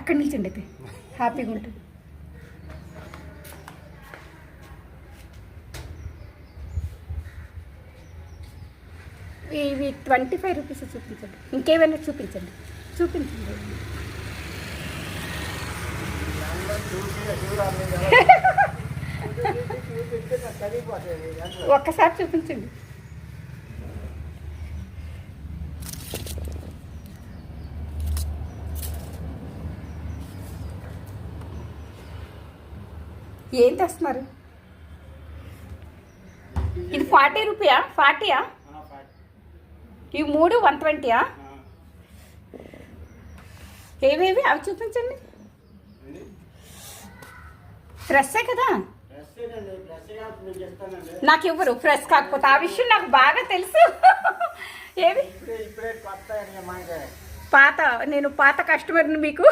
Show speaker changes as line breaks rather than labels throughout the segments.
అక్కడి నిల్చండి అయితే హ్యాపీగా ఉంటుంది. ఇవి 25 రూపీస్ చూపించండి. ఇంకేమైనా చూపించండి. ఒక్కసారి చూపించండి. ఏం తెస్తున్నారు? ఇది 40 రూపాయా? 40యా? ఇవి 3 120యా? ఏవేవి అవి చూపించండి. ఫ్రెషే కదా? నాకు ఇవ్వరు ఫ్రెష్ కాకపోతే. ఆ విషయం నాకు బాగా తెలుసు. ఏవి నేను పాత కస్టమర్ని మీకు.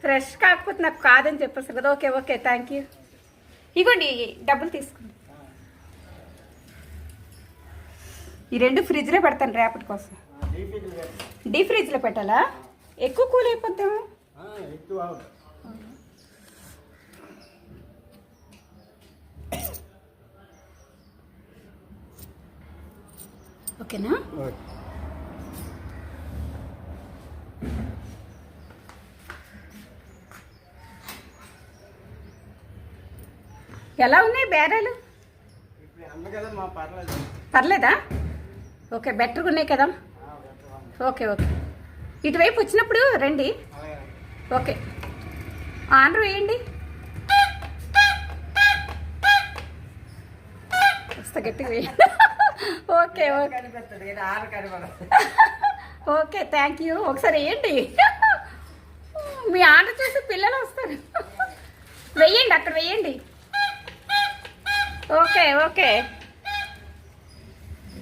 ఫ్రెష్ కాకపోతే నాకు కాదని చెప్పేసి కదా. Okay thank you. ఇగోండి డబ్బులు తీసుకోండి. ఈ 2 ఫ్రిడ్జ్లో పెడతాను రేపటి కోసం. డీ ఫ్రిడ్జ్లో పెట్టాలా? ఎక్కువ కూల్ అయిపోద్దాము. ఓకేనా? ఎలా ఉన్నాయి బేరాలు? పర్లేదా? ఓకే బెటర్గా ఉన్నాయి కదా? ఓకే ఇటువైపు వచ్చినప్పుడు రండి. ఓకే ఆర్డర్ వేయండి. వస్తా గట్టిగా వేయండి. Okay thank you. ఒకసారి వేయండి. మీ ఆర్డర్ చూసి పిల్లలు వస్తారు. వేయండి అక్కడ వేయండి. ఓకే